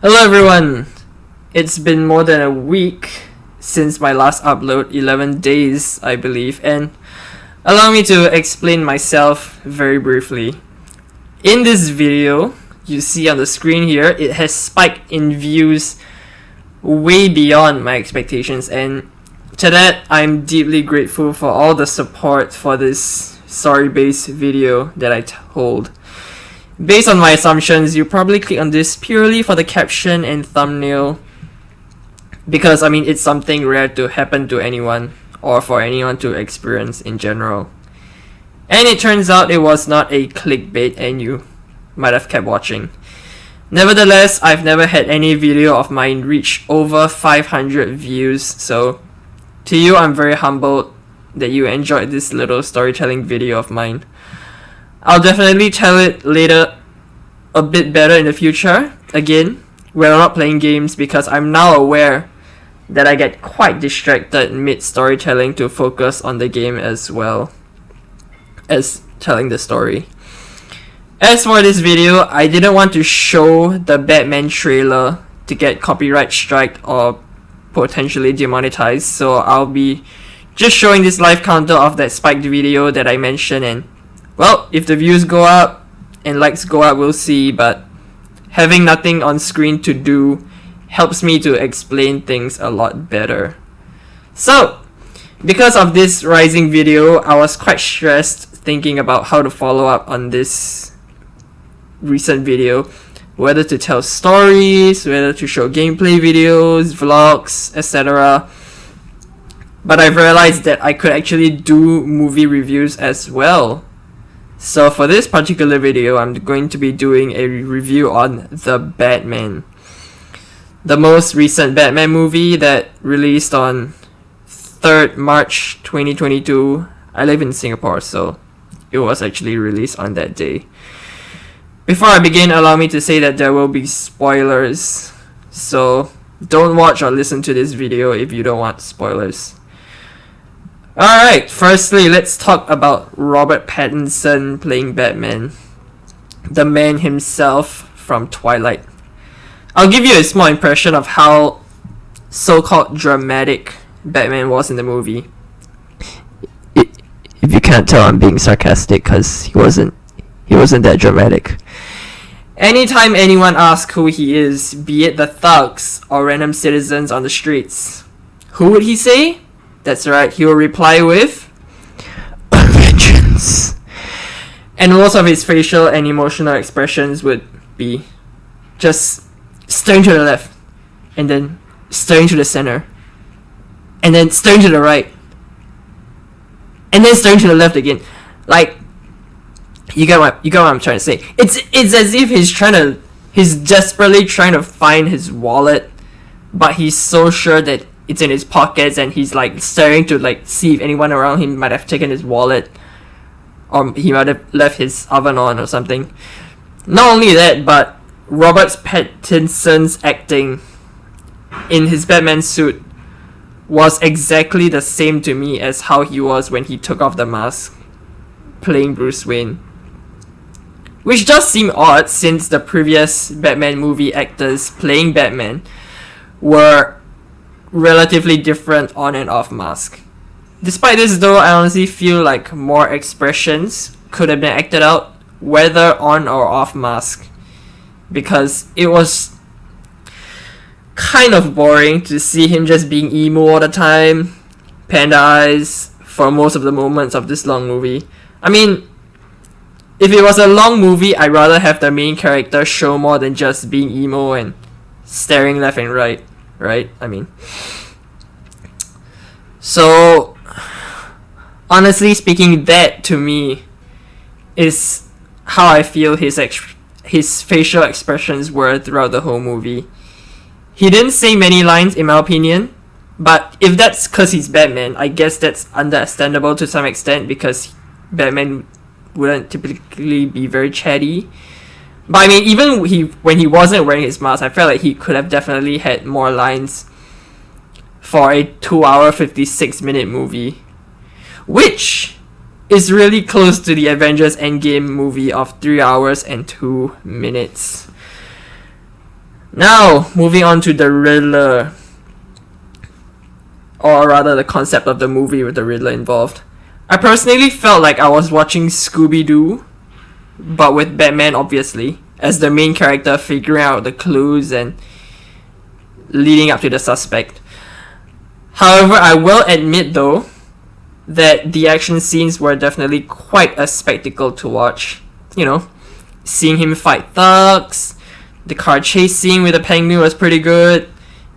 Hello everyone! It's been more than a week since my last upload, 11 days I believe, and allow me to explain myself very briefly. In this video, you see on the screen here, it has spiked in views way beyond my expectations, and to that I'm deeply grateful for all the support for this story-based video that I hold. Based on my assumptions, you probably click on this purely for the caption and thumbnail because it's something rare to happen to anyone or for anyone to experience in general. And it turns out it was not a clickbait and you might have kept watching. Nevertheless, I've never had any video of mine reach over 500 views, so to you I'm very humbled that you enjoyed this little storytelling video of mine. I'll definitely tell it later a bit better in the future, again, when I'm not playing games, because I'm now aware that I get quite distracted mid-storytelling to focus on the game as well as telling the story. As for this video, I didn't want to show the Batman trailer to get copyright striked or potentially demonetized, so I'll be just showing this live counter of that spiked video that I mentioned, and well, if the views go up and likes go up, we'll see, but having nothing on screen to do helps me to explain things a lot better. So, because of this rising video, I was quite stressed thinking about how to follow up on this recent video, whether to tell stories, whether to show gameplay videos, vlogs, etc. But I've realized that I could actually do movie reviews as well. So for this particular video, I'm going to be doing a review on The Batman, the most recent Batman movie that released on 3rd March 2022. I live in Singapore, so it was actually released on that day. Before I begin, allow me to say that there will be spoilers, so don't watch or listen to this video if you don't want spoilers. Alright, firstly, let's talk about Robert Pattinson playing Batman, the man himself from Twilight. I'll give you a small impression of how so-called dramatic Batman was in the movie. If you can't tell, I'm being sarcastic because he wasn't that dramatic. Anytime anyone asks who he is, be it the thugs or random citizens on the streets, who would he say? That's right, he will reply with vengeance. And most of his facial and emotional expressions would be just staring to the left, and then staring to the center, and then staring to the right, and then staring to the left again. Like, you get what I'm trying to say. It's as if he's desperately trying to find his wallet, but he's so sure that it's in his pockets, and he's like staring to see if anyone around him might have taken his wallet, or he might have left his oven on or something. Not only that, but Robert Pattinson's acting in his Batman suit was exactly the same to me as how he was when he took off the mask playing Bruce Wayne. Which does seem odd since the previous Batman movie actors playing Batman were relatively different on and off mask. Despite this though, I honestly feel like more expressions could have been acted out whether on or off mask, because it was kind of boring to see him just being emo all the time, panda eyes for most of the moments of this long movie. If it was a long movie, I'd rather have the main character show more than just being emo and staring left and right. So, honestly speaking, that to me is how I feel his facial expressions were throughout the whole movie. He didn't say many lines, in my opinion, but if that's because he's Batman, I guess that's understandable to some extent, because Batman wouldn't typically be very chatty. But even when he wasn't wearing his mask, I felt like he could have definitely had more lines for a 2-hour, 56-minute movie, which is really close to the Avengers Endgame movie of 3 hours and 2 minutes. Now, moving on to the Riddler, or rather the concept of the movie with the Riddler involved. I personally felt like I was watching Scooby-Doo, but with Batman obviously, as the main character figuring out the clues and leading up to the suspect. However, I will admit though, that the action scenes were definitely quite a spectacle to watch. You know, seeing him fight thugs, the car chase scene with the Penguin was pretty good,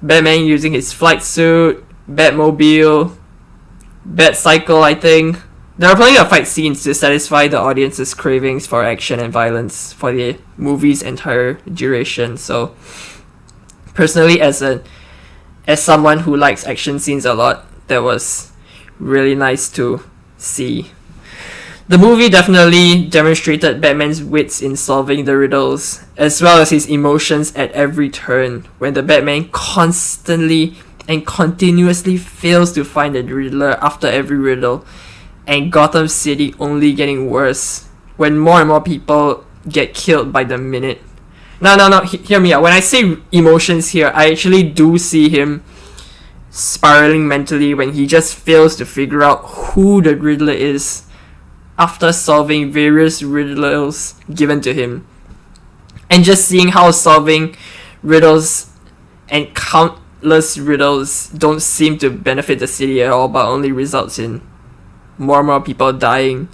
Batman using his flight suit, Batmobile, Batcycle, I think. There are plenty of fight scenes to satisfy the audience's cravings for action and violence for the movie's entire duration. So, personally, as someone who likes action scenes a lot, that was really nice to see. The movie definitely demonstrated Batman's wits in solving the riddles, as well as his emotions at every turn, when the Batman constantly and continuously fails to find the Riddler after every riddle, and Gotham City only getting worse when more and more people get killed by the minute. No, hear me out. When I say emotions here, I actually do see him spiraling mentally when he just fails to figure out who the Riddler is after solving various riddles given to him. And just seeing how solving riddles and countless riddles don't seem to benefit the city at all, but only results in more and more people dying.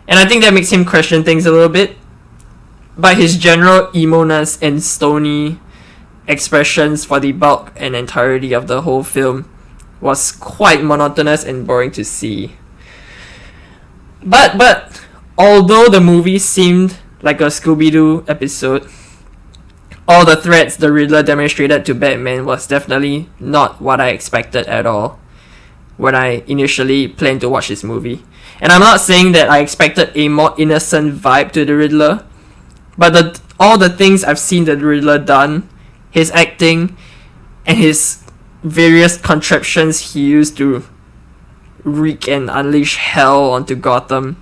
And I think that makes him question things a little bit. But his general emo-ness and stony expressions for the bulk and entirety of the whole film was quite monotonous and boring to see. But although the movie seemed like a Scooby-Doo episode, all the threats the Riddler demonstrated to Batman was definitely not what I expected at all when I initially planned to watch this movie. And I'm not saying that I expected a more innocent vibe to the Riddler, but all the things I've seen the Riddler done, his acting, and his various contraptions he used to wreak and unleash hell onto Gotham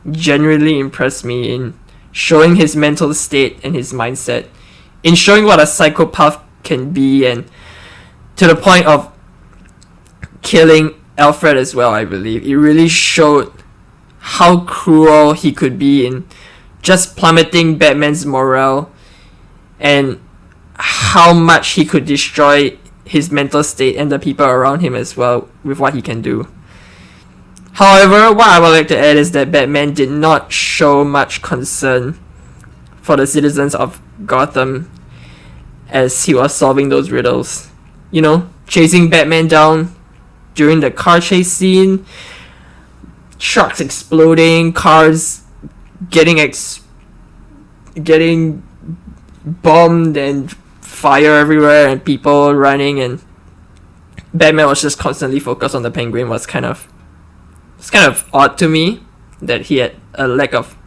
genuinely impressed me in showing his mental state and his mindset, in showing what a psychopath can be, and to the point of killing Alfred as well, I believe. It really showed how cruel he could be in just plummeting Batman's morale, and how much he could destroy his mental state and the people around him as well with what he can do. However, what I would like to add is that Batman did not show much concern for the citizens of Gotham as he was solving those riddles. You know, chasing Batman down during the car chase scene, trucks exploding, cars getting bombed and fire everywhere and people running, and Batman was just constantly focused on the Penguin. Was kind of odd to me that he had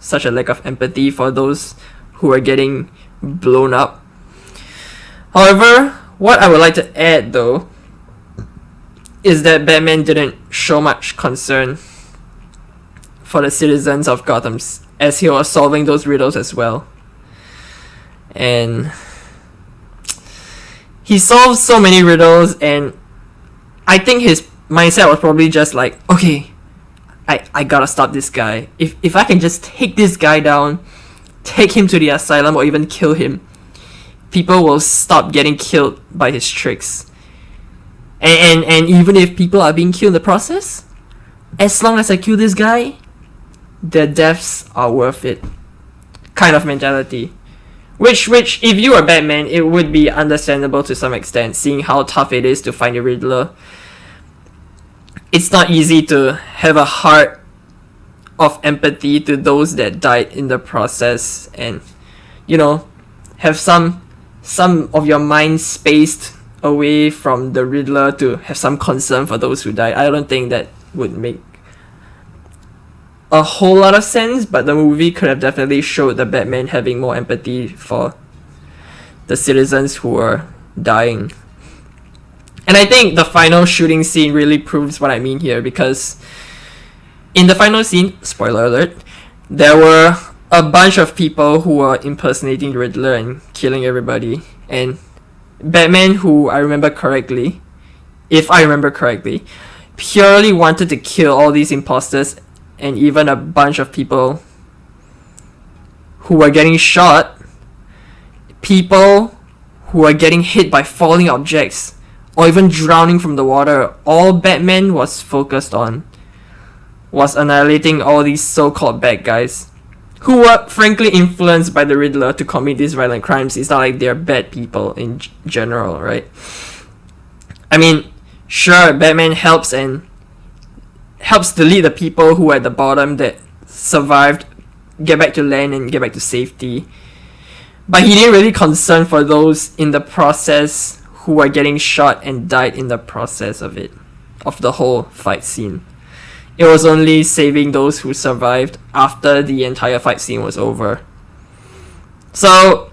such a lack of empathy for those who are getting blown up. However, what I would like to add though is that Batman didn't show much concern for the citizens of Gotham as he was solving those riddles as well. And he solved so many riddles, and I think his mindset was probably just like, okay, I gotta stop this guy. If I can just take this guy down, take him to the asylum, or even kill him, people will stop getting killed by his tricks. And even if people are being killed in the process, as long as I kill this guy, their deaths are worth it. Kind of mentality. Which if you were Batman, it would be understandable to some extent, seeing how tough it is to find a Riddler. It's not easy to have a heart of empathy to those that died in the process, and have some of your mind spaced away from the Riddler to have some concern for those who died. I don't think that would make a whole lot of sense, but the movie could have definitely showed the Batman having more empathy for the citizens who were dying. And I think the final shooting scene really proves what I mean here, because in the final scene, spoiler alert, there were a bunch of people who were impersonating the Riddler and killing everybody. And Batman, who I remember correctly, if I remember correctly, purely wanted to kill all these imposters and even a bunch of people who were getting shot, people who were getting hit by falling objects, or even drowning from the water. All Batman was focused on was annihilating all these so-called bad guys who were frankly influenced by the Riddler to commit these violent crimes. It's not like they're bad people in general, right? I mean, sure, Batman helps to lead the people who are at the bottom that survived get back to land and get back to safety. But he didn't really concern for those in the process who are getting shot and died in the process of the whole fight scene. It was only saving those who survived after the entire fight scene was over. So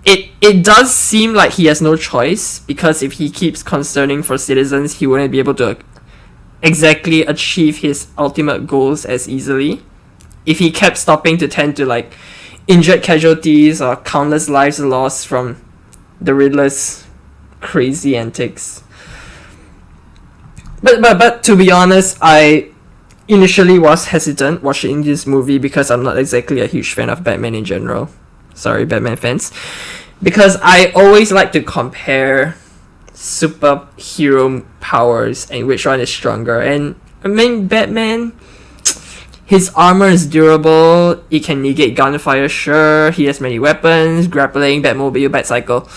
it does seem like he has no choice, because if he keeps concerning for citizens, he wouldn't be able to exactly achieve his ultimate goals as easily. If he kept stopping to tend to like injured casualties or countless lives lost from the Riddler's crazy antics. But to be honest, I initially was hesitant watching this movie because I'm not exactly a huge fan of Batman in general. Sorry, Batman fans. Because I always like to compare superhero powers and which one is stronger. And I mean, Batman, his armor is durable, it can negate gunfire, sure, he has many weapons, grappling, Batmobile, Batcycle.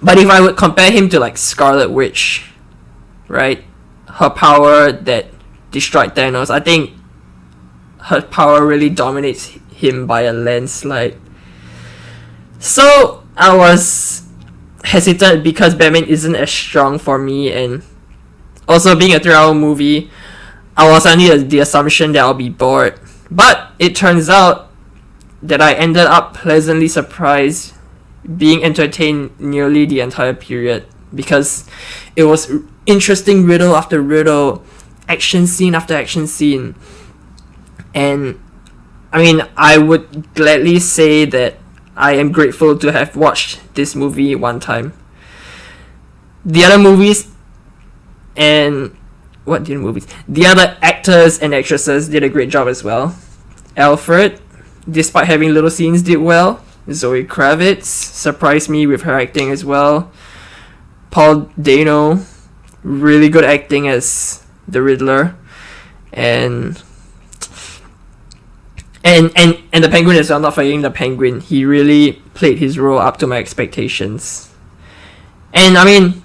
But if I would compare him to like Scarlet Witch, right? Her power that destroyed Thanos, I think her power really dominates him by a landslide. So I was hesitant because Batman isn't as strong for me, and also being a 3-hour movie, I was under the assumption that I'll be bored. But it turns out that I ended up pleasantly surprised, being entertained nearly the entire period, because it was interesting riddle after riddle, action scene after action scene. And I mean, I would gladly say that I am grateful to have watched this movie one time. The other movies and the other actors and actresses did a great job as well. Alfred, despite having little scenes, did well. Zoe Kravitz surprised me with her acting as well. Paul Dano, really good acting as the Riddler, and the Penguin as well. Not forgetting the Penguin, he really played his role up to my expectations. And I mean,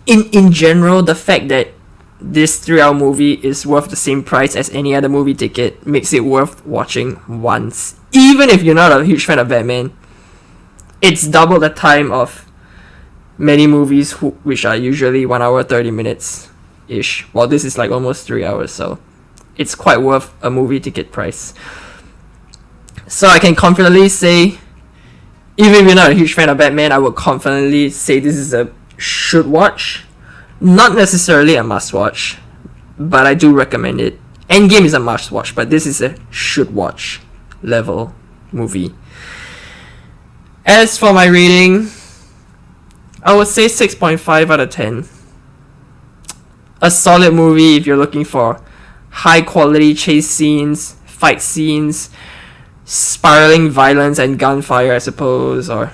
in general, the fact that this 3-hour movie is worth the same price as any other movie ticket makes it worth watching once. Even if you're not a huge fan of Batman, it's double the time of many movies which are usually 1 hour 30 minutes ish, while this is like almost 3 hours, so it's quite worth a movie ticket price. So I can confidently say, even if you're not a huge fan of Batman, I would confidently say this is a should watch. Not necessarily a must watch, but I do recommend it. Endgame is a must watch, but this is a should watch level movie. As for my rating, I would say 6.5 out of 10. A solid movie if you're looking for high quality chase scenes, fight scenes, spiraling violence and gunfire, I suppose, or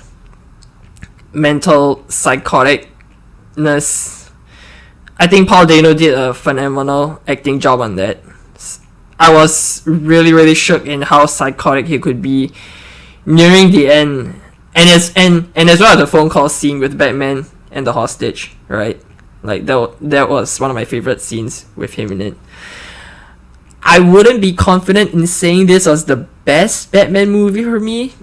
mental psychoticness. I think Paul Dano did a phenomenal acting job on that. I was really shook in how psychotic he could be nearing the end, and as well as the phone call scene with Batman and the hostage, right? Like that was one of my favorite scenes with him in it. I wouldn't be confident in saying this was the best Batman movie for me,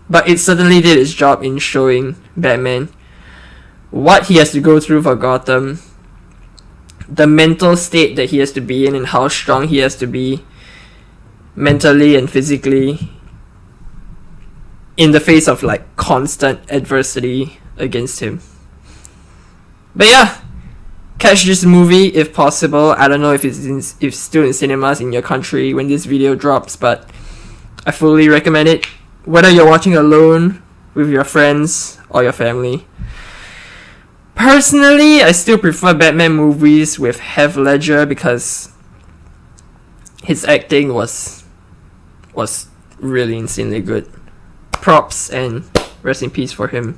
but it certainly did its job in showing Batman what he has to go through for Gotham, the mental state that he has to be in, and how strong he has to be mentally and physically in the face of like constant adversity against him. But yeah, catch this movie if possible. I don't know if it's still in cinemas in your country when this video drops, but I fully recommend it. Whether you're watching alone with your friends or your family. Personally, I still prefer Batman movies with Heath Ledger because his acting was really insanely good. Props and rest in peace for him.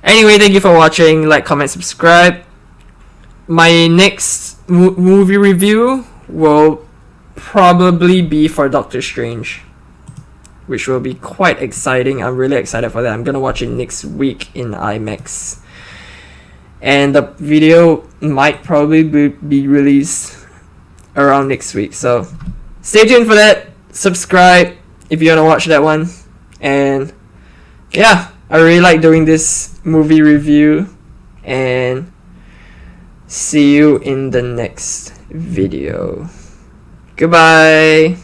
Anyway, thank you for watching. Like, comment, subscribe. My next movie review will probably be for Doctor Strange, which will be quite exciting. I'm really excited for that. I'm gonna watch it next week in IMAX. And the video might probably be released around next week. So stay tuned for that. Subscribe if you want to watch that one. And yeah, I really like doing this movie review. And see you in the next video. Goodbye.